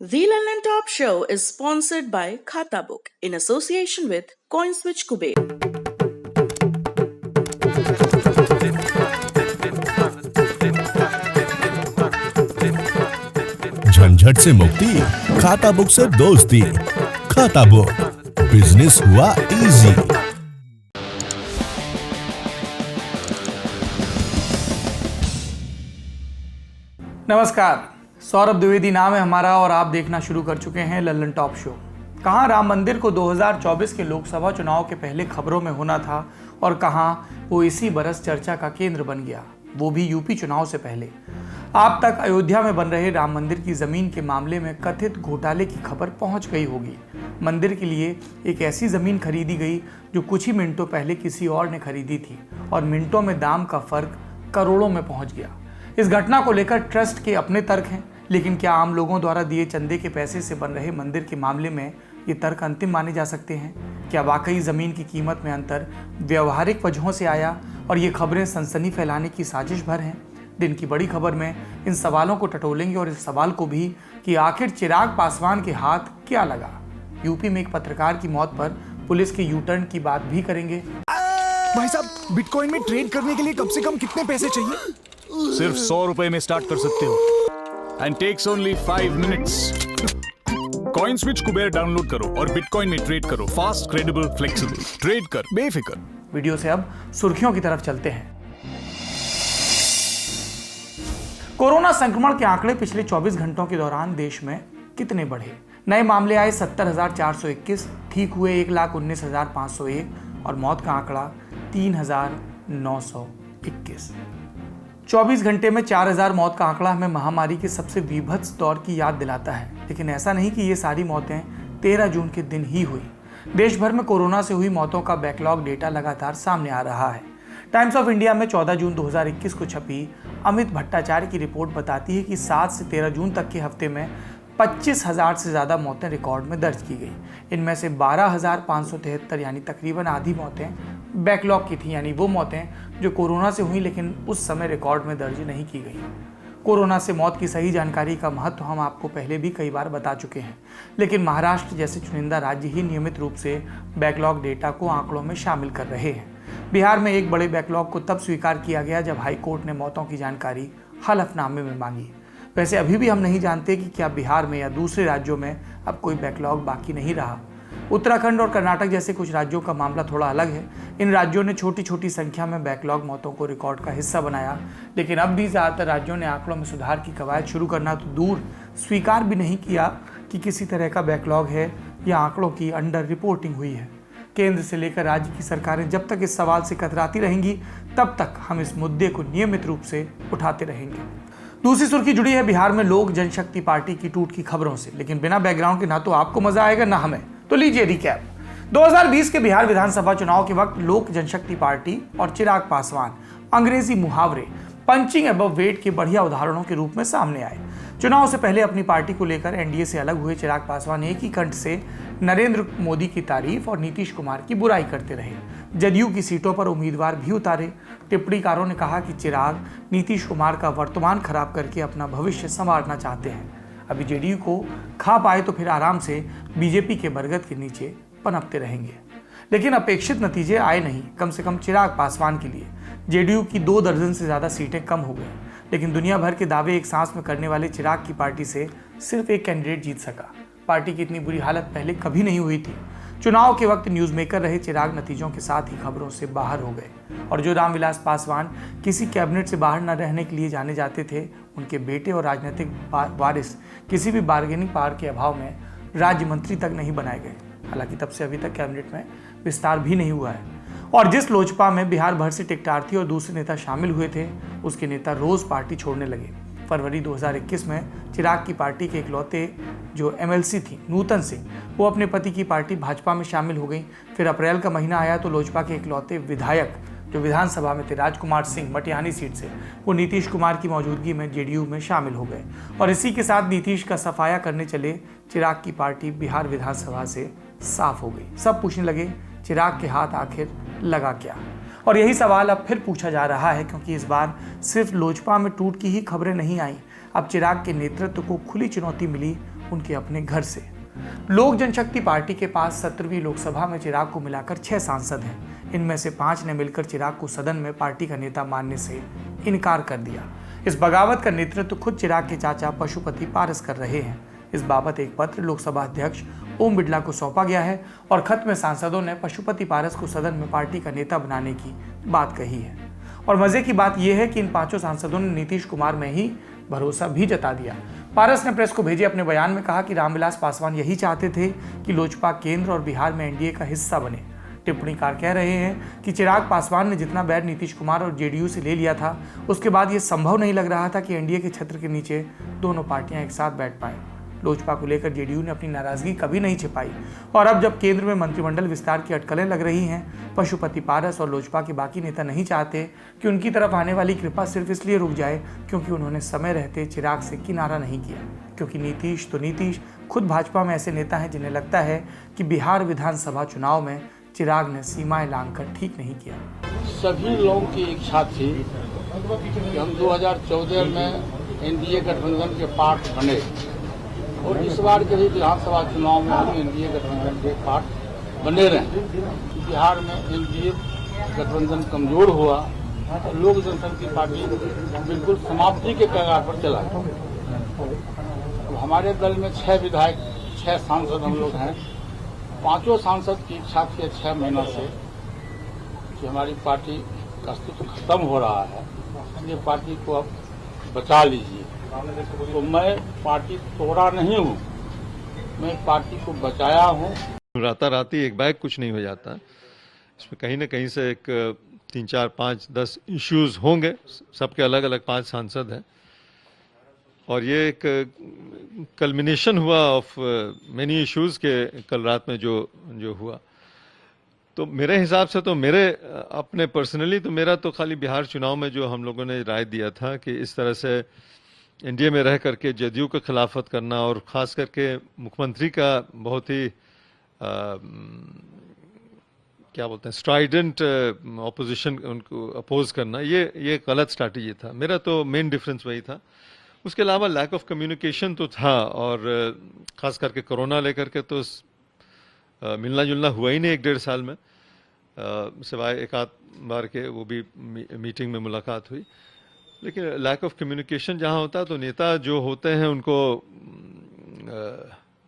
The London Top Show is sponsored by Khatabook in association with CoinSwitch Kuber. झंझट से मुक्ति, खाता book से दोस्ती। खाता बुक, बिजनेस हुआ इजी। नमस्कार, सौरभ द्विवेदी नाम है हमारा और आप देखना शुरू कर चुके हैं लल्लन टॉप शो। कहां राम मंदिर को 2024 के लोकसभा चुनाव के पहले खबरों में होना था और कहां वो इसी बरस चर्चा का केंद्र बन गया, वो भी यूपी चुनाव से पहले। आप तक अयोध्या में बन रहे राम मंदिर की जमीन के मामले में कथित घोटाले की खबर पहुंच गई होगी। मंदिर के लिए एक ऐसी जमीन खरीदी गई जो कुछ ही मिनटों पहले किसी और ने खरीदी थी और मिनटों में दाम का फर्क करोड़ों में पहुंच गया। इस घटना को लेकर ट्रस्ट के अपने तर्क हैं, लेकिन क्या आम लोगों द्वारा दिए चंदे के पैसे से बन रहे मंदिर के मामले में ये तर्क अंतिम माने जा सकते हैं? क्या वाकई जमीन की कीमत में अंतर व्यवहारिक वजहों से आया और ये खबरें सनसनी फैलाने की साजिश भर हैं? दिन की बड़ी खबर में इन सवालों को टटोलेंगे और इस सवाल को भी कि आखिर चिराग पासवान के हाथ क्या लगा। यूपी में एक पत्रकार की मौत पर पुलिस के यू टर्न की बात भी करेंगे। भाई साहब, बिटकॉइन में ट्रेड करने के लिए कम से कम कितने पैसे चाहिए? सिर्फ 100 रुपए में स्टार्ट कर सकते हो and takes only 5 minutes. CoinSwitch Kuber download करो और बिटकॉइन में ट्रेड करो। Fast, credible, flexible. ट्रेड कर बेफिक्र। वीडियो से अब सुर्खियों की तरफ चलते हैं। कोरोना संक्रमण के आंकड़े पिछले 24 घंटों के दौरान देश में कितने बढ़े? नए मामले आए 70,421, ठीक हुए 1,19,501 और मौत का आंकड़ा 3,921। 24 घंटे में 4,000 मौत का आंकड़ा हमें महामारी के सबसे विभत्स दौर की याद दिलाता है। लेकिन ऐसा नहीं कि ये सारी मौतें 13 जून के दिन ही हुई। देश भर में कोरोना से हुई मौतों का बैकलॉग डेटा लगातार सामने आ रहा है। टाइम्स ऑफ इंडिया में 14 जून 2021 को छपी अमित भट्टाचार्य की रिपोर्ट बताती है कि 7 से 13 जून तक के हफ्ते में 25,000 से ज़्यादा मौतें रिकॉर्ड में दर्ज की गई। इनमें से 12,573 यानी तकरीबन आधी मौतें बैकलॉग की थी, यानी वो मौतें जो कोरोना से हुई लेकिन उस समय रिकॉर्ड में दर्ज नहीं की गई। कोरोना से मौत की सही जानकारी का महत्व हम आपको पहले भी कई बार बता चुके हैं, लेकिन महाराष्ट्र जैसे चुनिंदा राज्य ही नियमित रूप से बैकलॉग डेटा को आंकड़ों में शामिल कर रहे हैं। बिहार में एक बड़े बैकलॉग को तब स्वीकार किया गया जब हाई कोर्ट ने मौतों की जानकारी हलफनामे में मांगी। वैसे अभी भी हम नहीं जानते कि क्या बिहार में या दूसरे राज्यों में अब कोई बैकलॉग बाकी नहीं रहा। उत्तराखंड और कर्नाटक जैसे कुछ राज्यों का मामला थोड़ा अलग है। इन राज्यों ने छोटी छोटी संख्या में बैकलॉग मौतों को रिकॉर्ड का हिस्सा बनाया, लेकिन अब भी ज़्यादातर राज्यों ने आंकड़ों में सुधार की कवायद शुरू करना तो दूर स्वीकार भी नहीं किया कि किसी तरह का बैकलॉग है या आंकड़ों की अंडर रिपोर्टिंग हुई है। केंद्र से लेकर राज्य की सरकारें जब तक इस सवाल से कतराती रहेंगी तब तक हम इस मुद्दे को नियमित रूप से उठाते रहेंगे। दूसरी सुर्खी जुड़ी है बिहार में लोक जनशक्ति पार्टी की टूट की खबरों से, लेकिन बिना बैकग्राउंड के ना तो आपको मजा आएगा ना हमें। तो लीजिए रिकैप। 2020 के बिहार विधानसभा चुनाव के वक्त लोक जनशक्ति पार्टी और चिराग पासवान अंग्रेजी मुहावरे पंचिंग अबव वेट के बढ़िया उदाहरणों के रूप में सामने आए। चुनाव से पहले अपनी पार्टी को लेकर एनडीए से अलग हुए चिराग पासवान एक ही कंठ से नरेंद्र मोदी की तारीफ और नीतीश कुमार की बुराई करते रहे। जदयू की सीटों पर उम्मीदवार भी उतारे। टिप्पणीकारों ने कहा कि चिराग नीतीश कुमार का वर्तमान खराब करके अपना भविष्य संवारना चाहते हैं। अभी जेडीयू को खा पाए तो फिर आराम से बीजेपी के बरगद के नीचे पनपते रहेंगे। लेकिन अपेक्षित नतीजे आए नहीं, कम से कम चिराग पासवान के लिए। जेडीयू की 2 दर्जन से ज़्यादा सीटें कम हो गई, लेकिन दुनिया भर के दावे एक सांस में करने वाले चिराग की पार्टी से सिर्फ एक कैंडिडेट जीत सका। पार्टी की इतनी बुरी हालत पहले कभी नहीं हुई थी। चुनाव के वक्त न्यूज़ मेकर रहे चिराग नतीजों के साथ ही खबरों से बाहर हो गए और जो रामविलास पासवान किसी कैबिनेट से बाहर न रहने के लिए जाने जाते थे, उनके बेटे और राजनीतिक वारिस किसी भी बार्गेनिंग पावर के अभाव में राज्य मंत्री तक नहीं बनाए गए। हालांकि तब से अभी तक कैबिनेट में विस्तार भी नहीं हुआ है। और जिस लोजपा में बिहार भर से टिकटार्थी और दूसरे नेता शामिल हुए थे, उसके नेता रोज पार्टी छोड़ने लगे। फरवरी 2021 में चिराग की पार्टी के इकलौते जो एमएलसी थी नूतन सिंह, वो अपने पति की पार्टी भाजपा में शामिल हो गई। फिर अप्रैल का महीना आया तो लोजपा के इकलौते विधायक जो विधानसभा में थे राजकुमार सिंह मटिहानी सीट से, वो नीतीश कुमार की मौजूदगी में जेडीयू में शामिल हो गए और इसी के साथ नीतीश का सफाया करने चले चिराग की पार्टी बिहार विधानसभा से साफ हो गई। सब पूछने लगे चिराग के हाथ आखिर लगा क्या? और यही सवाल अब फिर पूछा जा रहा है, क्योंकि इस बार सिर्फ लोजपा में टूट की ही खबरें नहीं आई। अब चिराग के नेतृत्व को खुली चुनौती मिली उनके अपने घर से। लोक जनशक्ति पार्टी के पास 17वीं लोकसभा में चिराग को मिलाकर 6 सांसद हैं। इनमें से 5 ने मिलकर चिराग को सदन में पार्टी का नेता मानने से इनकार कर दिया। इस बगावत का नेतृत्व खुद चिराग के चाचा पशुपति पारस कर रहे हैं। इस बाबत एक पत्र लोकसभा अध्यक्ष ओम बिड़ला को सौंपा गया है और खत में सांसदों ने पशुपति पारस को सदन में पार्टी का नेता बनाने की बात कही है। और मजे की बात यह है कि इन 5 सांसदों ने नीतीश कुमार में ही भरोसा भी जता दिया। पारस ने प्रेस को भेजे अपने बयान में कहा कि रामविलास पासवान यही चाहते थे कि लोजपा केंद्र और बिहार में एनडीए का हिस्सा बने। टिप्पणीकार कह रहे हैं कि चिराग पासवान ने जितना बैर नीतीश कुमार और जेडीयू से ले लिया था, उसके बाद ये संभव नहीं लग रहा था कि एनडीए के छत्र के नीचे दोनों पार्टियां एक साथ बैठ पाएं। लोजपा को लेकर जेडीयू ने अपनी नाराजगी कभी नहीं छिपाई और अब जब केंद्र में मंत्रिमंडल विस्तार की अटकलें लग रही हैं, पशुपति पारस और लोजपा के बाकी नेता नहीं चाहते कि उनकी तरफ आने वाली कृपा सिर्फ इसलिए रुक जाए क्योंकि उन्होंने समय रहते चिराग से किनारा नहीं किया। क्योंकि नीतीश खुद भाजपा में ऐसे नेता हैं जिन्हें लगता है कि बिहार विधानसभा चुनाव में चिराग ने सीमाएं लांघकर ठीक नहीं किया। सभी लोगों की इच्छा थी कि हम 2014 में एनडीए गठबंधन के पार्ट बने और इस बार के भी विधानसभा चुनाव में हम एनडीए गठबंधन के पार्ट बने रहे। बिहार में एनडीए गठबंधन कमजोर हुआ और लोक जनशक्ति पार्टी बिल्कुल समाप्ति के कगार पर चला गया। हमारे दल में 6 विधायक 6 सांसद हम लोग हैं। 5 सांसद की इच्छा थी 6 महीना से कि हमारी पार्टी का अस्तित्व खत्म हो रहा है, ये पार्टी को अब बचा लीजिए। तो मैं पार्टी तोड़ा नहीं हूँ, मैं पार्टी को बचाया हूँ। राताराती एक बैग कुछ नहीं हो जाता। इसमें कहीं ना कहीं से एक 3, 4, 5, 10 इश्यूज होंगे। सबके अलग अलग 5 सांसद हैं और ये एक कल्मिनेशन हुआ ऑफ मेनी इश्यूज के कल रात में जो हुआ। तो मेरे हिसाब से तो मेरे अपने पर्सनली तो मेरा तो खाली बिहार चुनाव में जो हम लोगों ने राय दिया था कि इस तरह से एनडीए में रह करके जदयू का खिलाफत करना और ख़ास करके मुख्यमंत्री का बहुत ही क्या बोलते हैं स्ट्राइडेंट ऑपोजिशन उनको अपोज करना, ये गलत स्ट्रैटेजी था। मेरा तो मेन डिफरेंस वही था। उसके अलावा लैक ऑफ कम्युनिकेशन तो था और ख़ास करके कोरोना लेकर के तो मिलना जुलना हुआ ही नहीं 1-1.5 साल में, सिवाय एक आध बार के वो भी मीटिंग में मुलाकात हुई। लेकिन लैक ऑफ कम्युनिकेशन जहाँ होता है तो नेता जो होते हैं उनको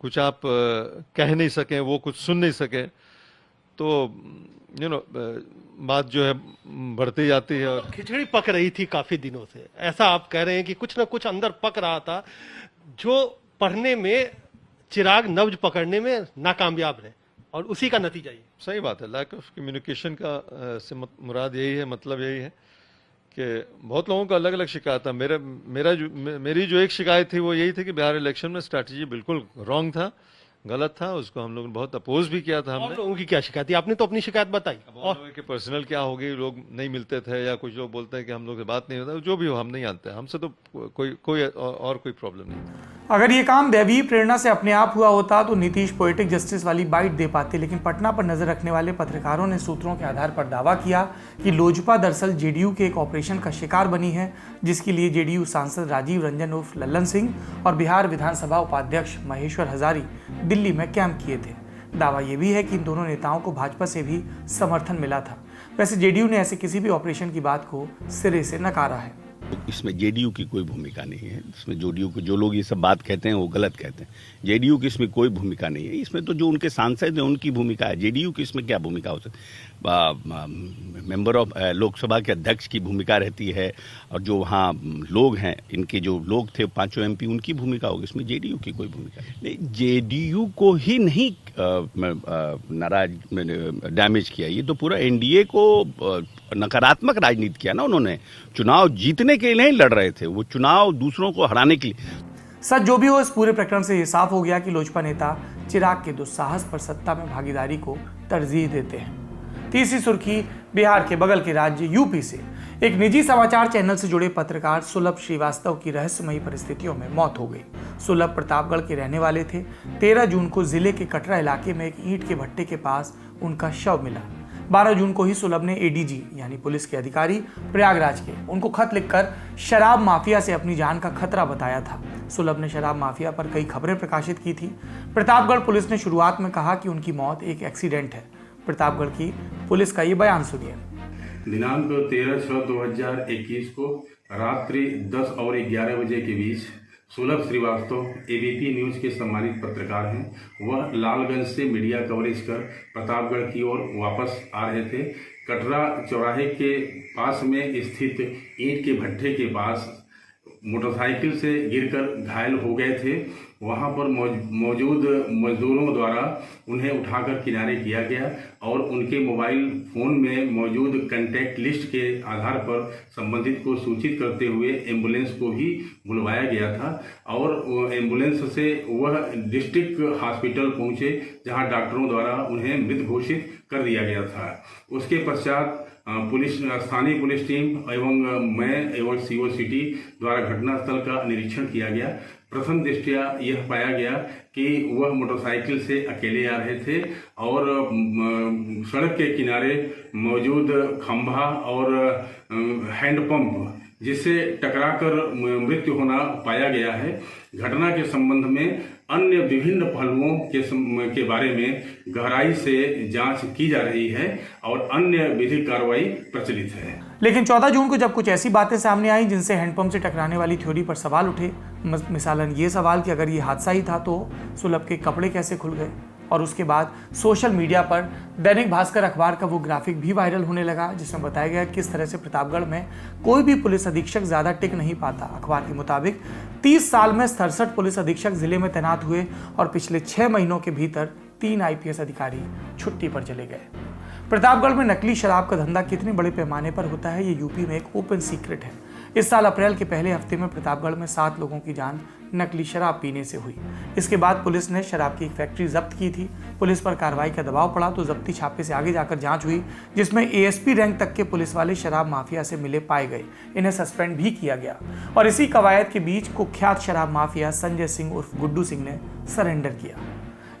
कुछ आप कह नहीं सकें, वो कुछ सुन नहीं सके तो बात जो है बढ़ती जाती है। और खिचड़ी पक रही थी काफी दिनों से, ऐसा आप कह रहे हैं कि कुछ ना कुछ अंदर पक रहा था जो पढ़ने में चिराग नब्ज पकड़ने में नाकामयाब रहे और उसी का नतीजा ये। सही बात है, लैक ऑफ कम्युनिकेशन का से मुराद यही है, मतलब यही है कि बहुत लोगों का अलग अलग शिकायत था। मेरी जो एक शिकायत थी वो यही थी कि बिहार इलेक्शन में स्ट्रैटेजी बिल्कुल रॉन्ग था, गलत था। उसको हम लोगों ने बहुत अपोज भी किया था। हमने लोगों की क्या शिकायत थी? आपने तो अपनी शिकायत बताई। और कि पर्सनल क्या होगी, लोग नहीं मिलते थे या कुछ लोग बोलते हैं कि हम लोग से बात नहीं होता, जो भी हो हम नहीं जानते, हमसे तो कोई कोई प्रॉब्लम नहीं। अगर ये काम दैवीय प्रेरणा से अपने आप हुआ होता तो नीतीश पोएटिक जस्टिस वाली बाइट दे पाते। लेकिन पटना पर नजर रखने वाले पत्रकारों ने सूत्रों के आधार पर दावा किया कि लोजपा दरअसल जेडीयू के एक ऑपरेशन का शिकार बनी है, जिसके लिए जेडीयू सांसद राजीव रंजन उर्फ लल्लन सिंह और बिहार विधानसभा उपाध्यक्ष महेश्वर हजारी दिल्ली में कैंप किए थे। दावा यह भी है कि इन दोनों नेताओं को भाजपा से भी समर्थन मिला था। वैसे जेडीयू ने ऐसे किसी भी ऑपरेशन की बात को सिरे से नकारा है। इसमें जेडीयू की कोई भूमिका नहीं है। इसमें जेडीयू को जो लोग ये सब बात कहते हैं वो गलत कहते हैं। जेडीयू की इसमें कोई भूमिका नहीं है। इसमें तो जो उनके सांसद हैं उनकी भूमिका है। जेडीयू की इसमें क्या भूमिका हो सकती है? मेंबर ऑफ लोकसभा के अध्यक्ष की भूमिका रहती है और जो वहाँ लोग हैं, इनके जो लोग थे 5 एमपी, उनकी भूमिका होगी। इसमें जेडीयू की कोई भूमिका नहीं। जेडीयू को ही नहीं नाराज डैमेज किया, ये तो पूरा एनडीए को नकारात्मक राजनीति किया ना उन्होंने। चुनाव जीतने के लिए नहीं लड़ रहे थे, वो चुनाव दूसरों को हराने के लिए। सच जो भी हो, इस पूरे प्रकरण से ये साफ हो गया कि लोजपा नेता चिराग के दुस्साहस पर सत्ता में भागीदारी को तरजीह देते हैं। तीसरी सुर्खी बिहार के बगल के राज्य यूपी से एक निजी समाचार चैनल से जुड़े पत्रकार सुलभ श्रीवास्तव की रहस्यमयी परिस्थितियों में मौत हो गई। सुलभ प्रतापगढ़ के रहने वाले थे। 13 जून को जिले के कटरा इलाके में एक ईंट के भट्टे के पास उनका शव मिला। 12 जून को ही सुलभ ने एडीजी यानी पुलिस के अधिकारी प्रयागराज के उनको खत लिखकर शराब माफिया से अपनी जान का खतरा बताया था। सुलभ ने शराब माफिया पर कई खबरें प्रकाशित की थी। प्रतापगढ़ पुलिस ने शुरुआत में कहा कि उनकी मौत एक एक्सीडेंट है। प्रतापगढ़ की पुलिस का ये बयान सुनिए। दिनांक 13/6/2021 को रात्रि 10 और 11 बजे के बीच सुलभ श्रीवास्तव एबीपी न्यूज के सम्मानित पत्रकार हैं। वह लालगंज से मीडिया कवरेज कर प्रतापगढ़ की ओर वापस आ रहे थे। कटरा चौराहे के पास में स्थित ईंट के भट्ठे के पास मोटरसाइकिल से गिरकर घायल हो गए थे। वहां पर मौजूद मजदूरों द्वारा उन्हें उठाकर किनारे किया गया और उनके मोबाइल फोन में मौजूद कांटेक्ट लिस्ट के आधार पर संबंधित को सूचित करते हुए एम्बुलेंस को भी बुलवाया गया था और एम्बुलेंस से वह डिस्ट्रिक्ट हॉस्पिटल पहुंचे, जहां डॉक्टरों द्वारा उन्हें मृत घोषित कर दिया गया था। उसके पश्चात स्थानीय पुलिस टीम एवं मैं एवं सीओ सिटी द्वारा घटनास्थल का निरीक्षण किया गया। प्रथम दृष्टया यह पाया गया कि वह मोटरसाइकिल से अकेले आ रहे थे और सड़क के किनारे मौजूद खंभा और हैंडपंप जिससे टकराकर मृत्यु होना पाया गया है। घटना के संबंध में अन्य विभिन्न पहलुओं के बारे में गहराई से जांच की जा रही है और अन्य विधिक कार्रवाई प्रचलित है। लेकिन 14 जून को जब कुछ ऐसी बातें सामने आई जिनसे हैंडपंप से टकराने वाली थ्योरी पर सवाल उठे, मिसालन ये सवाल कि अगर ये हादसा ही था तो सुलभ के कपड़े कैसे खुल गए, और उसके बाद सोशल मीडिया पर दैनिक भास्कर अखबार का वो ग्राफिक भी वायरल होने लगा जिसमें बताया गया किस तरह से प्रतापगढ़ में कोई भी पुलिस अधीक्षक ज़्यादा टिक नहीं पाता। अखबार के मुताबिक 30 साल में 67 पुलिस अधीक्षक जिले में तैनात हुए और पिछले 6 महीनों के भीतर 3 आईपीएस अधिकारी छुट्टी पर चले गए। प्रतापगढ़ में नकली शराब का धंधा कितने बड़े पैमाने पर होता है, ये यूपी में एक ओपन सीक्रेट है। इस साल अप्रैल के पहले हफ्ते में प्रतापगढ़ में 7 लोगों की जान नकली शराब पीने से हुई। इसके बाद पुलिस ने शराब की एक फैक्ट्री जब्त की थी। पुलिस पर कार्रवाई का दबाव पड़ा तो जब्ती छापे से आगे जाकर जांच हुई, जिसमें एएसपी रैंक तक के पुलिस वाले शराब माफिया से मिले पाए गए। इन्हें सस्पेंड भी किया गया और इसी कवायद के बीच कुख्यात शराब माफिया संजय सिंह उर्फ गुड्डू सिंह ने सरेंडर किया।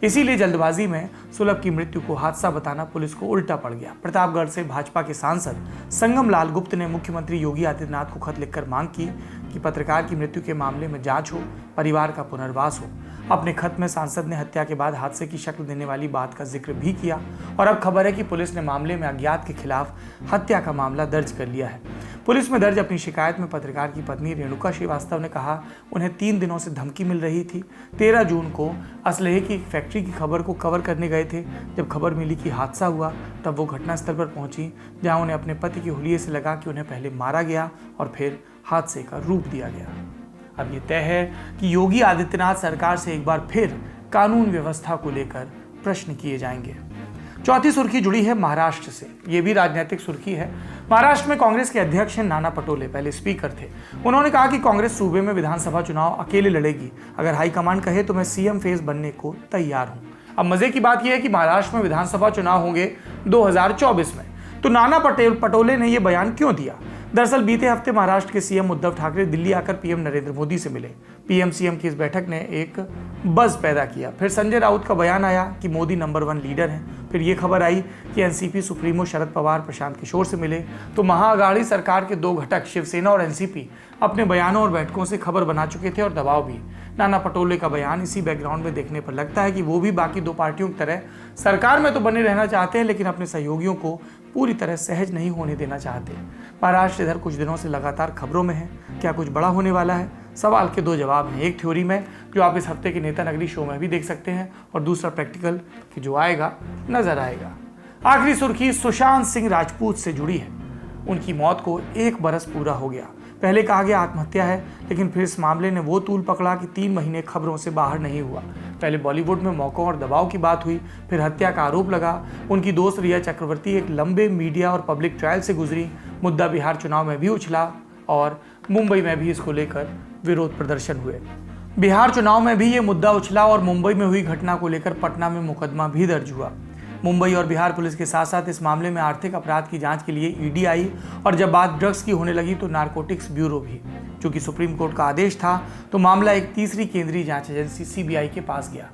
इसीलिए जल्दबाजी में सुलभ की मृत्यु को हादसा बताना पुलिस को उल्टा पड़ गया। प्रतापगढ़ से भाजपा के सांसद संगम लाल गुप्त ने मुख्यमंत्री योगी आदित्यनाथ को खत लिखकर मांग की कि पत्रकार की मृत्यु के मामले में जांच हो, परिवार का पुनर्वास हो। अपने खत में सांसद ने हत्या के बाद हादसे की शक्ल देने वाली बात का जिक्र भी किया और अब खबर है कि पुलिस ने मामले में अज्ञात के खिलाफ हत्या का मामला दर्ज कर लिया है। पुलिस में दर्ज अपनी शिकायत में पत्रकार की पत्नी रेणुका श्रीवास्तव ने कहा उन्हें 3 दिनों से धमकी मिल रही थी। 13 जून को असलहे की फैक्ट्री की खबर को कवर करने गए थे। जब खबर मिली कि हादसा हुआ तब वो घटनास्थल पर पहुंची, जहां उन्हें अपने पति के हुलिये से लगा कि उन्हें पहले मारा गया और फिर हादसे का रूप दिया गया। अब ये तय है कि योगी आदित्यनाथ सरकार से एक बार फिर कानून व्यवस्था को लेकर प्रश्न किए जाएंगे। चौथी सुर्खी जुड़ी है महाराष्ट्र से। ये भी राजनीतिक सुर्खी है। महाराष्ट्र में कांग्रेस के अध्यक्ष हैं नाना पटोले, पहले स्पीकर थे। उन्होंने कहा कि कांग्रेस सूबे में विधानसभा चुनाव अकेले लड़ेगी। अगर हाईकमान कहे तो मैं सीएम फेस बनने को तैयार हूं। अब मजे की बात यह है कि महाराष्ट्र में विधानसभा चुनाव होंगे 2024 में। तो नाना पटोले ने यह बयान क्यों दिया? दरअसल बीते हफ्ते महाराष्ट्र के सीएम उद्धव ठाकरे दिल्ली आकर पीएम नरेंद्र मोदी से मिले। पीएम सीएम की इस बैठक ने एक बज़ पैदा किया। फिर संजय राउत का बयान आया कि मोदी नंबर 1 लीडर हैं। फिर ये खबर आई कि एनसीपी सुप्रीमो शरद पवार प्रशांत किशोर से मिले। तो महाअघाड़ी सरकार के 2 घटक शिवसेना और एनसीपी अपने बयानों और बैठकों से खबर बना चुके थे और दबाव भी। नाना पटोले का बयान इसी बैकग्राउंड में देखने पर लगता है कि वो भी बाकी 2 पार्टियों की तरह सरकार में तो बने रहना चाहते हैं, लेकिन अपने सहयोगियों को पूरी तरह सहज नहीं होने देना चाहते। महाराष्ट्र इधर कुछ दिनों से लगातार खबरों में है। क्या कुछ बड़ा होने वाला है? सवाल के 2 जवाब हैं। एक थ्योरी में जो आप इस हफ्ते के नेता नगरी शो में भी देख सकते हैं, और दूसरा प्रैक्टिकल कि जो आएगा नजर आएगा। आखिरी सुर्खी सुशांत सिंह राजपूत से जुड़ी है। उनकी मौत को 1 बरस पूरा हो गया। पहले कहा गया आत्महत्या है, लेकिन फिर इस मामले ने वो तूल पकड़ा कि 3 महीने खबरों से बाहर नहीं हुआ। पहले बॉलीवुड में मौकों और दबाव की बात हुई, फिर हत्या का आरोप लगा। उनकी दोस्त रिया चक्रवर्ती एक लंबे मीडिया और पब्लिक ट्रायल से गुजरी। मुद्दा बिहार चुनाव में भी उछला और मुंबई में भी इसको लेकर विरोध प्रदर्शन हुए। बिहार चुनाव में भी ये मुद्दा उछला और मुंबई में हुई घटना को लेकर पटना में मुकदमा भी दर्ज हुआ। मुंबई और बिहार पुलिस के साथ साथ इस मामले में आर्थिक अपराध की जांच के लिए ईडी आई, और जब बात ड्रग्स की होने लगी तो नारकोटिक्स ब्यूरो भी। चूंकि सुप्रीम कोर्ट का आदेश था तो मामला एक तीसरी केंद्रीय जांच एजेंसी सीबीआई के पास गया।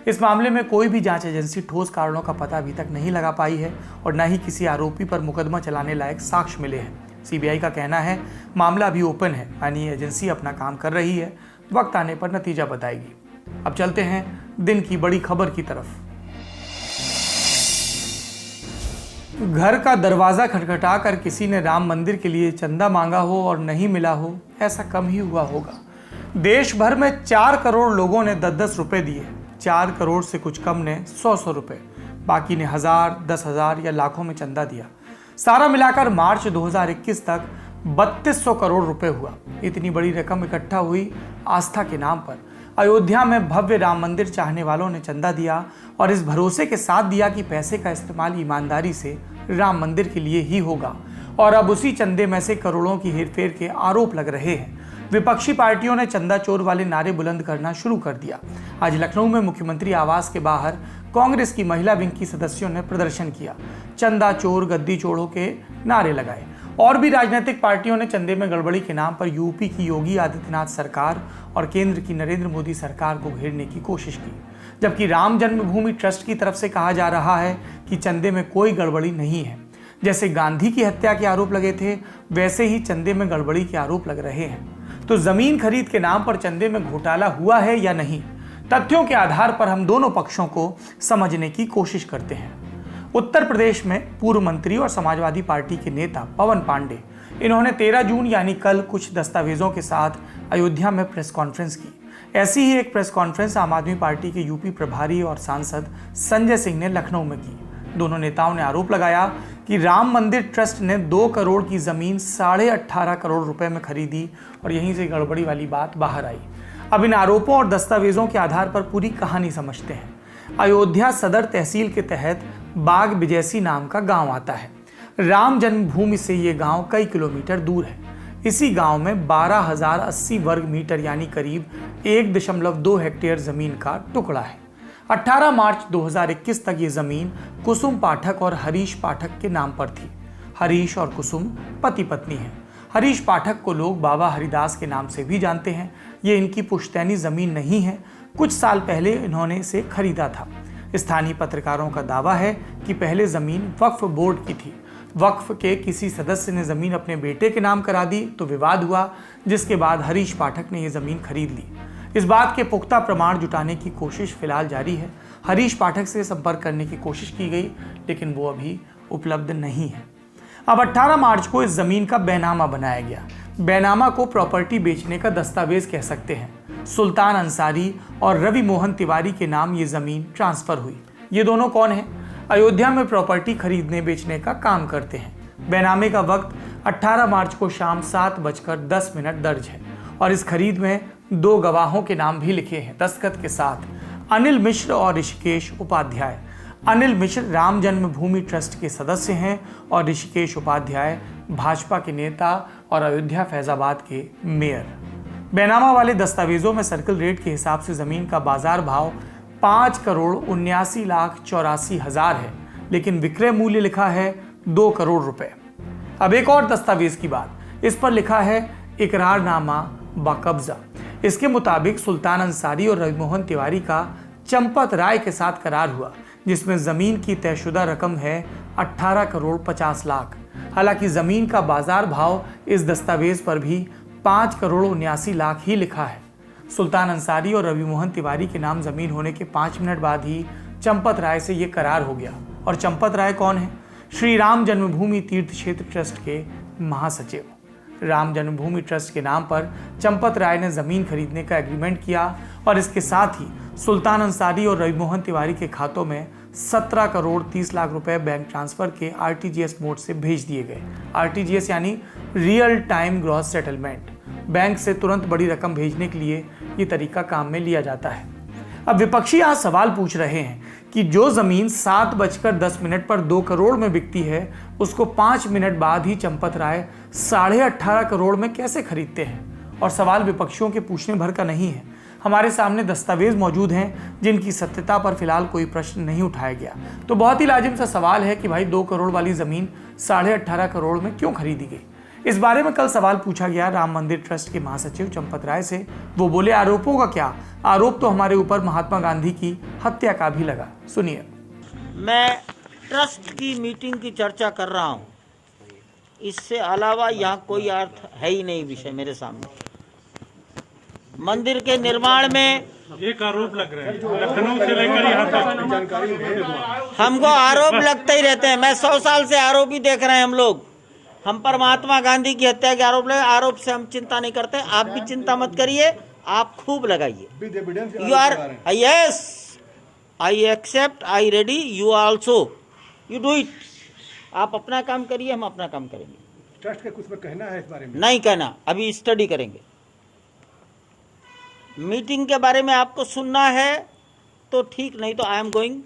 इस मामले में कोई भी जांच एजेंसी ठोस कारणों का पता अभी तक नहीं लगा पाई है और न ही किसी आरोपी पर मुकदमा चलाने लायक साक्ष्य मिले हैं। सीबीआई का कहना है मामला अभी ओपन है, यानी एजेंसी अपना काम कर रही है, वक्त आने पर नतीजा बताएगी। अब चलते हैं दिन की बड़ी खबर की तरफ। घर का दरवाजा खटखटा कर किसी ने राम मंदिर के लिए चंदा मांगा हो और नहीं मिला हो, ऐसा कम ही हुआ होगा। देश भर में 4 करोड़ लोगों ने 10-10 रुपए दिए। 4 करोड़ से कुछ कम ने 100-100 रुपए, बाकी ने 1000, 10,000 या लाखों में चंदा दिया। सारा मिलाकर मार्च 2021 तक 3200 करोड़ रुपए हुआ। इतनी बड़ी रकम इकट्ठा हुई आस्था के नाम पर। अयोध्या में भव्य राम मंदिर चाहने वालों ने चंदा दिया और इस भरोसे के साथ दिया कि पैसे का इस्तेमाल ईमानदारी से राम मंदिर के लिए ही होगा। और अब उसी चंदे में से करोड़ों की हेरफेर के आरोप लग रहे हैं। विपक्षी पार्टियों ने चंदा चोर वाले नारे बुलंद करना शुरू कर दिया। आज लखनऊ में मुख्यमंत्री आवास के बाहर कांग्रेस की महिला विंग की सदस्यों ने प्रदर्शन किया। चंदा चोर, गद्दी चोरों के नारे लगाए। और भी राजनीतिक पार्टियों ने चंदे में गड़बड़ी के नाम पर यूपी की योगी आदित्यनाथ सरकार और केंद्र की नरेंद्र मोदी सरकार को घेरने की कोशिश की, जबकि राम जन्मभूमि ट्रस्ट की तरफ से कहा जा रहा है कि चंदे में कोई गड़बड़ी नहीं है। जैसे गांधी की हत्या के आरोप लगे थे, वैसे ही चंदे में गड़बड़ी के आरोप लग रहे हैं। तो जमीन खरीद के नाम पर चंदे में घोटाला हुआ है या नहीं, तथ्यों के आधार पर हम दोनों पक्षों को समझने की कोशिश करते हैं। उत्तर प्रदेश में पूर्व मंत्री और समाजवादी पार्टी के नेता पवन पांडे, इन्होंने 13 जून यानी कल कुछ दस्तावेजों के साथ अयोध्या में प्रेस कॉन्फ्रेंस की। ऐसी ही एक प्रेस कॉन्फ्रेंस आम आदमी पार्टी के यूपी प्रभारी और सांसद संजय सिंह ने लखनऊ में की। दोनों नेताओं ने आरोप लगाया कि राम मंदिर ट्रस्ट ने 2 करोड़ की जमीन 18.5 करोड़ रुपए में खरीदी और यहीं से गड़बड़ी वाली बात बाहर आई। अब इन आरोपों और दस्तावेजों के आधार पर पूरी कहानी समझते हैं। अयोध्या सदर तहसील के तहत बाग बिजैसी नाम का गांव आता है। राम जन्मभूमि से ये गांव कई किलोमीटर दूर है। इसी गांव में 12,080 वर्ग मीटर यानी करीब 1.2 हेक्टेयर जमीन का टुकड़ा है। 18 मार्च 2021 तक ये जमीन कुसुम पाठक और हरीश पाठक के नाम पर थी। हरीश और कुसुम पति पत्नी हैं। हरीश पाठक को लोग बाबा हरिदास के नाम से भी जानते हैं। ये इनकी पुश्तैनी जमीन नहीं है, कुछ साल पहले इन्होंने इसे खरीदा था। स्थानीय पत्रकारों का दावा है कि पहले जमीन वक्फ बोर्ड की थी। वक्फ के किसी सदस्य ने जमीन अपने बेटे के नाम करा दी तो विवाद हुआ, जिसके बाद हरीश पाठक ने यह जमीन खरीद ली। इस बात के पुख्ता प्रमाण जुटाने की कोशिश फिलहाल जारी है। हरीश पाठक से संपर्क करने की कोशिश की गई, लेकिन वो अभी उपलब्ध नहीं है। अब 18 मार्च को इस जमीन का बैनामा बनाया गया। बैनामा को प्रॉपर्टी बेचने का दस्तावेज कह सकते हैं। सुल्तान अंसारी और रवि मोहन तिवारी के नाम ये जमीन ट्रांसफर हुई। ये दोनों कौन हैं? अयोध्या में प्रॉपर्टी खरीदने बेचने का काम करते हैं। बैनामे का वक्त 18 मार्च को शाम 7:10 दर्ज है और इस खरीद में 2 गवाहों के नाम भी लिखे हैं दस्तखत के साथ, अनिल मिश्र और ऋषिकेश उपाध्याय। अनिल मिश्र राम जन्मभूमि ट्रस्ट के सदस्य हैं और ऋषिकेश उपाध्याय भाजपा के नेता और अयोध्या फैजाबाद के मेयर। बैनामा वाले दस्तावेजों में सर्कल रेट के हिसाब से जमीन का बाजार भाव 5,79,84,000 है, लेकिन विक्रय मूल्य लिखा है 2 करोड़ रुपए। अब एक और दस्तावेज की बात, इस पर लिखा है इकरारनामा बाकब्जा। इसके मुताबिक सुल्तान अंसारी और रविमोहन तिवारी का चंपत राय के साथ करार हुआ, जिसमें जमीन की तयशुदा रकम है 18 करोड़ 50 लाख। हालांकि जमीन का बाजार भाव इस दस्तावेज पर भी 5 करोड़ 79 लाख ही लिखा है। सुल्तान अंसारी और रविमोहन तिवारी के नाम जमीन होने के 5 मिनट बाद ही चंपत राय से ये करार हो गया। और चंपत राय कौन है? श्री राम जन्मभूमि तीर्थ क्षेत्र ट्रस्ट के महासचिव। राम जन्मभूमि ट्रस्ट के नाम पर चंपत राय ने जमीन खरीदने का एग्रीमेंट किया और इसके साथ ही सुल्तान अंसारी और रविमोहन तिवारी के खातों में 17 करोड़ 30 लाख रुपए बैंक ट्रांसफर के आरटीजीएस मोड से भेज दिए गए। आरटीजीएस यानी real time gross settlement. Bank से तुरंत बड़ी रकम भेजने के लिए ये तरीका काम में लिया जाता है। अब विपक्षी आज सवाल पूछ रहे हैं कि जो जमीन 7:10 पर 2 करोड़ में बिकती है, उसको 5 मिनट बाद ही चंपत राय 18.5 करोड़ में कैसे खरीदते हैं? और सवाल विपक्षियों के पूछने भर का नहीं है। हमारे सामने दस्तावेज मौजूद हैं जिनकी सत्यता पर फिलहाल कोई प्रश्न नहीं उठाया गया। तो बहुत ही लाजिम सा सवाल है कि भाई 2 करोड़ वाली जमीन 18.5 करोड़ में क्यों खरीदी गई? इस बारे में कल सवाल पूछा गया राम मंदिर ट्रस्ट के महासचिव चंपत राय से। वो बोले, आरोपों का क्या? आरोप तो हमारे ऊपर महात्मा गांधी की हत्या का भी लगा। सुनिए। मैं ट्रस्ट की मीटिंग की चर्चा कर रहा हूं, इससे अलावा यहाँ कोई अर्थ है ही नहीं विषय मेरे सामने। मंदिर के निर्माण में एक आरोप लग रहा है, लखनऊ से लेकर यहाँ तक हमको आरोप लगते ही रहते हैं। मैं 100 साल से आरोप ही देख रहे हैं हम लोग। हम पर महात्मा गांधी की हत्या के आरोप लगे, आरोप से हम चिंता नहीं करते। आप भी चिंता मत करिए, आप खूब लगाइए। You are yes, I accept, I ready, you also, you do it. आप अपना काम करिए, हम अपना काम करेंगे। ट्रस्ट का कुछ कहना है इस बारे में? नहीं कहना, अभी स्टडी करेंगे। मीटिंग के बारे में आपको सुनना है तो ठीक, नहीं तो I am going.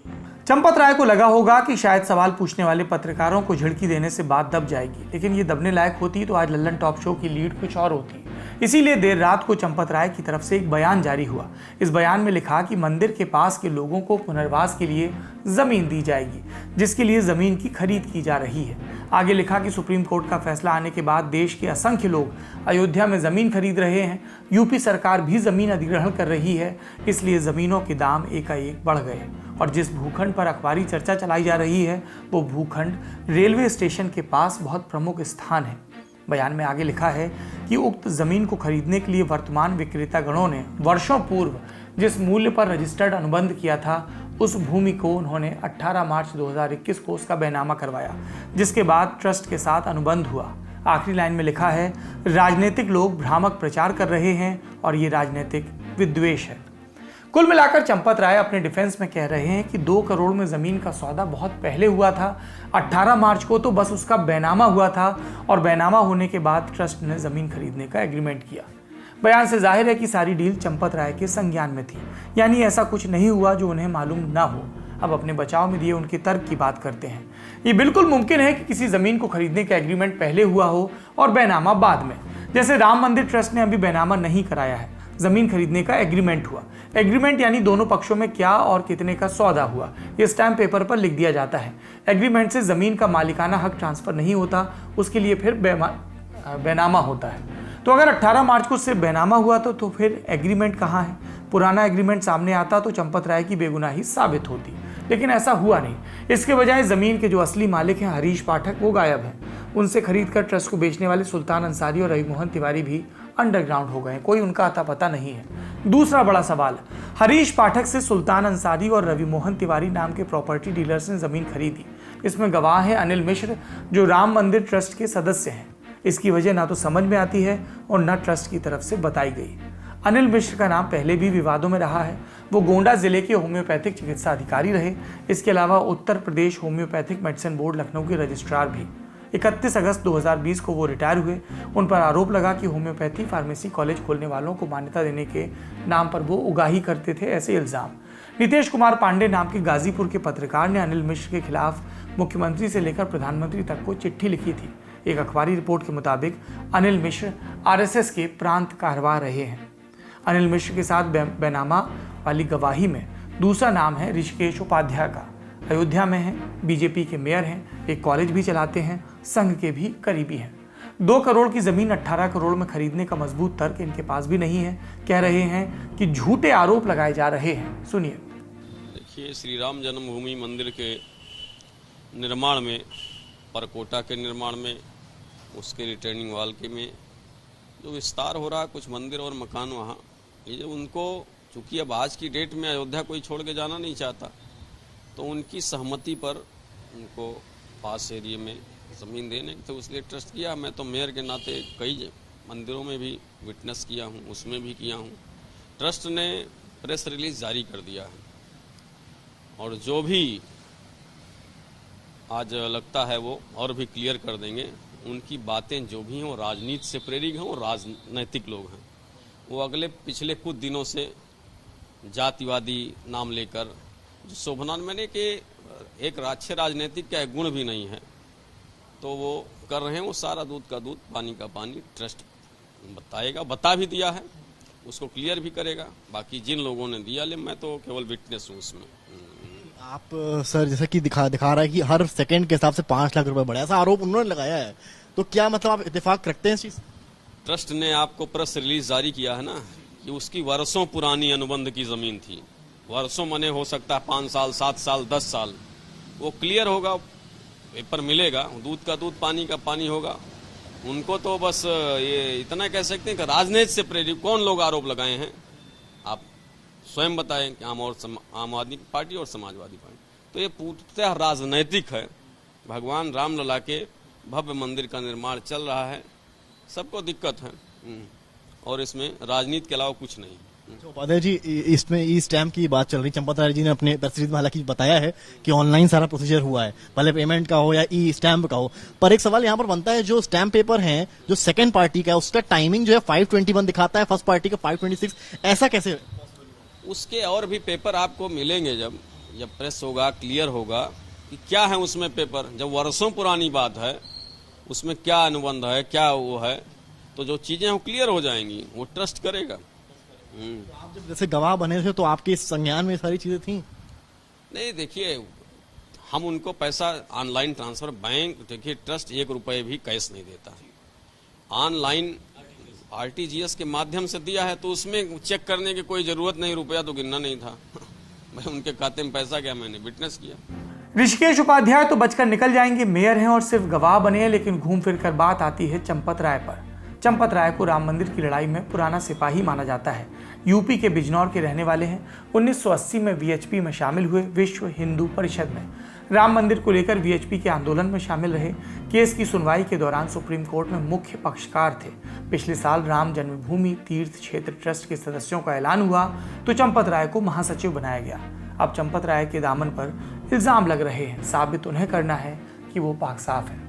Champat Rai को लगा होगा कि शायद सवाल पूछने वाले पत्रकारों को झिड़की देने से बात दब जाएगी, लेकिन ये दबने लायक होती तो आज लल्लन टॉप शो की लीड कुछ और होती। इसीलिए देर रात को चंपत राय की तरफ से एक बयान जारी हुआ। इस बयान में लिखा कि मंदिर के पास के लोगों को पुनर्वास के लिए जमीन दी जाएगी, जिसके लिए जमीन की खरीद की जा रही है। आगे लिखा कि सुप्रीम कोर्ट का फैसला आने के बाद देश के असंख्य लोग अयोध्या में जमीन खरीद रहे हैं। यूपी सरकार भी जमीन अधिग्रहण कर रही है, इसलिए जमीनों के दाम एकाएक बढ़ गए। और जिस भूखंड पर अखबारी चर्चा चलाई जा रही है वो भूखंड रेलवे स्टेशन के पास बहुत प्रमुख स्थान है। बयान में आगे लिखा है कि उक्त जमीन को खरीदने के लिए वर्तमान विक्रेता गणों ने वर्षों पूर्व जिस मूल्य पर रजिस्टर्ड अनुबंध किया था, उस भूमि को उन्होंने 18 मार्च 2021 को उसका बैनामा करवाया, जिसके बाद ट्रस्ट के साथ अनुबंध हुआ। आखिरी लाइन में लिखा है, राजनीतिक लोग भ्रामक प्रचार कर रहे हैं और ये राजनीतिक विद्वेष है। कुल मिलाकर चंपत राय अपने डिफेंस में कह रहे हैं कि 2 करोड़ में जमीन का सौदा बहुत पहले हुआ था। 18 मार्च को तो बस उसका बैनामा हुआ था और बैनामा होने के बाद ट्रस्ट ने जमीन खरीदने का एग्रीमेंट किया। बयान से जाहिर है कि सारी डील चंपत राय के संज्ञान में थी, यानी ऐसा कुछ नहीं हुआ जो उन्हें मालूम ना हो। अब अपने बचाव में दिए उनके तर्क की बात करते हैं। ये बिल्कुल मुमकिन है कि किसी जमीन को खरीदने का एग्रीमेंट पहले हुआ हो और बैनामा बाद में। जैसे राम मंदिर ट्रस्ट ने अभी बैनामा नहीं कराया है, जमीन खरीदने का एग्रीमेंट हुआ। एग्रीमेंट यानी दोनों पक्षों में क्या और कितने का सौदा हुआ, ये स्टैम्प पेपर पर लिख दिया जाता है। एग्रीमेंट से जमीन का मालिकाना हक ट्रांसफर नहीं होता, उसके लिए फिर बैनामा होता है। तो अगर 18 मार्च को सिर्फ बैनामा हुआ तो फिर एग्रीमेंट कहाँ है? पुराना एग्रीमेंट सामने आता तो चंपत राय की बेगुनाही साबित होती, लेकिन ऐसा हुआ नहीं। इसके बजाय जमीन के जो असली मालिक हैं हरीश पाठक, वो गायब हैं। उनसे खरीदकर ट्रस्ट को बेचने वाले सुल्तान अंसारी और रवि मोहन तिवारी भी अंडरग्राउंड हो गए, कोई उनका अता पता नहीं है। दूसरा बड़ा सवाल, हरीश पाठक से सुल्तान अंसारी और रवि मोहन तिवारी नाम के प्रॉपर्टी डीलर्स ने जमीन खरीदी। इसमें गवाह है अनिल मिश्र, जो राम मंदिर ट्रस्ट के सदस्य हैं। इसकी वजह ना तो समझ में आती है और न ट्रस्ट की तरफ से बताई गई। अनिल मिश्र का नाम पहले भी विवादों में रहा है। वो गोंडा जिले के होम्योपैथिक चिकित्सा अधिकारी रहे। इसके अलावा Uttar Pradesh homeopathic medicine board Lucknow के रजिस्ट्रार भी। 31 अगस्त 2020 को वो रिटायर हुए। उन पर आरोप लगा कि होम्योपैथी फार्मेसी कॉलेज खोलने वालों को मान्यता देने के नाम पर वो उगाही करते थे, ऐसे इल्जाम। नीतीश कुमार पांडे नाम के गाजीपुर के पत्रकार ने अनिल मिश्र के खिलाफ मुख्यमंत्री से लेकर प्रधानमंत्री तक को चिट्ठी लिखी थी। एक अखबारी रिपोर्ट के मुताबिक अनिल मिश्र आरएसएस के प्रांत कहरवा रहे हैं। अनिल मिश्र के साथ बैनामा वाली गवाही में दूसरा नाम है ऋषिकेश उपाध्याय का। अयोध्या में हैं, बीजेपी के मेयर हैं, एक कॉलेज भी चलाते हैं, संघ के भी करीबी हैं। 2 करोड़ की जमीन 18 करोड़ में खरीदने का मजबूत तर्क इनके पास भी नहीं है। कह रहे हैं कि झूठे आरोप लगाए जा रहे हैं। सुनिए। देखिए, श्री राम जन्मभूमि मंदिर के निर्माण में, परकोटा के निर्माण में, उसके रिटर्निंग वॉल के में जो विस्तार हो रहा है, कुछ मंदिर और मकान वहाँ, ये उनको, चूँकि अब आज की डेट में अयोध्या कोई छोड़ के जाना नहीं चाहता, तो उनकी सहमति पर उनको पास एरिया में ज़मीन देने तो इसलिए ट्रस्ट किया। मैं तो मेयर के नाते कई मंदिरों में भी विटनेस किया हूँ, उसमें भी किया हूँ। ट्रस्ट ने प्रेस रिलीज जारी कर दिया है और जो भी आज लगता है वो और भी क्लियर कर देंगे। उनकी बातें जो भी हों राजनीति से प्रेरित हों, राजनैतिक लोग हैं, वो अगले पिछले कुछ दिनों से जातिवादी नाम लेकर शोभनान, मैंने कि एक अच्छे राजनीतिक का एक गुण भी नहीं है, तो वो कर रहे हैं। वो सारा दूध का दूध पानी का पानी ट्रस्ट बताएगा, बता भी दिया है, उसको क्लियर भी करेगा। बाकी जिन लोगों ने दिया ले, मैं तो केवल विटनेस हूँ उसमें। आप सर जैसा कि दिखा रहा है कि हर सेकंड के हिसाब से 5 लाख रुपए बढ़ा, ऐसा आरोप उन्होंने लगाया है, तो क्या मतलब आप इत्तेफाक रखते हैं इस चीज? ट्रस्ट ने आपको प्रेस रिलीज जारी किया है ना कि उसकी वर्षों पुरानी अनुबंध की जमीन थी, वर्षों मने हो सकता है 5 साल 7 साल 10 साल, वो क्लियर होगा, पेपर मिलेगा, दूध का दूध पानी का पानी होगा। उनको तो बस ये इतना कह सकते हैं कि राजनीति से प्रेरित कौन लोग आरोप लगाए हैं, आप स्वयं बताएं कि आम आदमी पार्टी और समाजवादी पार्टी। तो ये पूर्णतः राजनैतिक है। भगवान रामलला के भव्य मंदिर का निर्माण चल रहा है, सबको दिक्कत है और इसमें राजनीति के अलावा कुछ नहीं। उपाध्याय जी, इसमें ई स्टैम्प की बात चल रही, चंपत राय जी ने अपने प्रेस रिलीज में हालांकि बताया है कि ऑनलाइन सारा प्रोसीजर हुआ है, भले पेमेंट का हो या ई स्टैम्प का हो। पर एक सवाल यहाँ पर बनता है, जो स्टैम्प पेपर है जो सेकंड पार्टी का है उसका टाइमिंग जो है 5:21 दिखाता है, फर्स्ट पार्टी का 5:26, ऐसा कैसे? उसके और भी पेपर आपको मिलेंगे जब प्रेस होगा, क्लियर होगा कि क्या है उसमें पेपर। जब वर्षों पुरानी बात है, उसमें क्या अनुबंध है, क्या वो है, तो जो चीजें वो क्लियर हो जाएंगी, वो ट्रस्ट करेगा। आप जब जैसे गवाह बने थे तो आपके संज्ञान में सारी चीजें थी? नहीं, देखिए हम उनको पैसा ऑनलाइन ट्रांसफर, बैंक देखिए ट्रस्ट 1 रुपये भी कैश नहीं देता, ऑनलाइन RTGS के माध्यम से दिया है, तो उसमें चेक करने की कोई जरूरत नहीं, रुपया तो गिनना नहीं था। मैं उनके खाते में पैसा गया, मैंने विटनेस किया। ऋषिकेश उपाध्याय तो बचकर निकल जाएंगे, मेयर हैं और सिर्फ गवाह बने हैं, लेकिन घूम फिर कर बात आती है चंपत राय पर। चंपत राय को राम मंदिर की लड़ाई में पुराना सिपाही माना जाता है। यूपी के बिजनौर के रहने वाले हैं। 1980 में VHP में शामिल हुए, विश्व हिंदू परिषद में। राम मंदिर को लेकर VHP के आंदोलन में शामिल रहे। केस की सुनवाई के दौरान सुप्रीम कोर्ट में मुख्य पक्षकार थे। पिछले साल राम जन्मभूमि तीर्थ क्षेत्र ट्रस्ट के सदस्यों का ऐलान हुआ तो चंपत राय को महासचिव बनाया गया। अब चंपत राय के दामन पर इल्जाम लग रहे हैं, साबित उन्हें करना है कि वो पाक साफ है।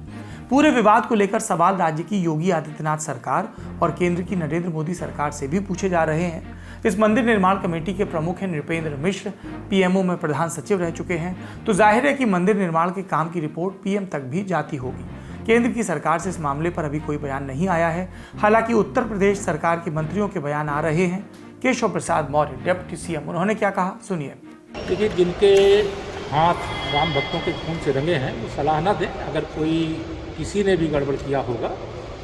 पूरे विवाद को लेकर सवाल राज्य की योगी आदित्यनाथ सरकार और केंद्र की नरेंद्र मोदी सरकार से भी पूछे जा रहे हैं। इस मंदिर निर्माण कमेटी के प्रमुख हैं नृपेंद्र मिश्र, PMO में प्रधान सचिव रह चुके हैं, तो जाहिर है कि मंदिर निर्माण के काम की रिपोर्ट PM तक भी जाती होगी। केंद्र की सरकार से इस मामले पर अभी कोई बयान नहीं आया है। हालांकि उत्तर प्रदेश सरकार के मंत्रियों के बयान आ रहे हैं। केशव प्रसाद मौर्य, डिप्टी CM, उन्होंने क्या कहा, सुनिए। देखिए, जिनके हाथ राम भक्तों के खून से रंगे हैं वो सलाह न दें। अगर कोई किसी ने भी गड़बड़ किया होगा,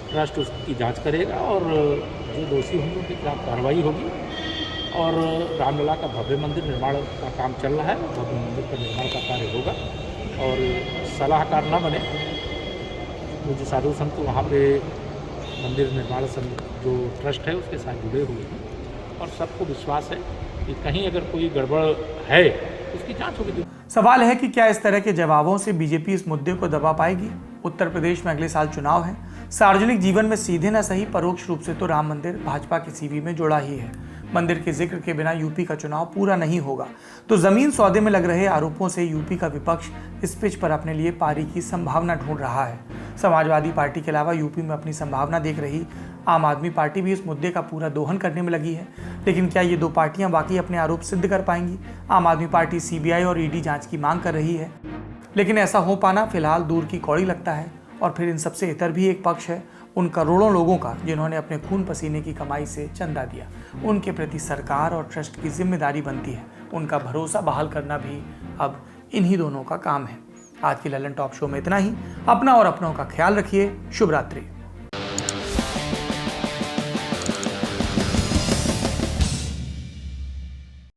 ट्रस्ट उसकी जांच करेगा और जो दोषी होंगे उनके खिलाफ कार्रवाई होगी। और रामलला का भव्य मंदिर निर्माण का काम चल रहा है, भव्य मंदिर का निर्माण का कार्य होगा और सलाहकार न बने। जो साधु संत वहाँ पे मंदिर निर्माण जो ट्रस्ट है उसके साथ जुड़े हुए हैं और सबको विश्वास है कि कहीं अगर कोई गड़बड़ है उसकी जांच होगी। सवाल है कि क्या इस तरह के जवाबों से बीजेपी इस मुद्दे को दबा पाएगी। उत्तर प्रदेश में अगले साल चुनाव है। सार्वजनिक जीवन में सीधे न सही परोक्ष रूप से तो राम मंदिर भाजपा के CV में जोड़ा ही है। मंदिर के जिक्र के बिना यूपी का चुनाव पूरा नहीं होगा, तो जमीन सौदे में लग रहे आरोपों से यूपी का विपक्ष इस पिच पर अपने लिए पारी की संभावना ढूंढ रहा है। समाजवादी पार्टी के अलावा यूपी में अपनी संभावना देख रही आम आदमी पार्टी भी इस मुद्दे का पूरा दोहन करने में लगी है। लेकिन क्या ये दो पार्टियां बाकी अपने आरोप सिद्ध कर पाएंगी? आम आदमी पार्टी CBI और ED जांच की मांग कर रही है, लेकिन ऐसा हो पाना फिलहाल दूर की कौड़ी लगता है। और फिर इन सबसे इतर भी एक पक्ष है उन करोड़ों लोगों का जिन्होंने अपने खून पसीने की कमाई से चंदा दिया। उनके प्रति सरकार और ट्रस्ट की जिम्मेदारी बनती है। उनका भरोसा बहाल करना भी अब इन्हीं दोनों का काम है। आज की ललन टॉप शो में इतना ही। अपना और अपनों का ख्याल रखिए। शुभ रात्रि।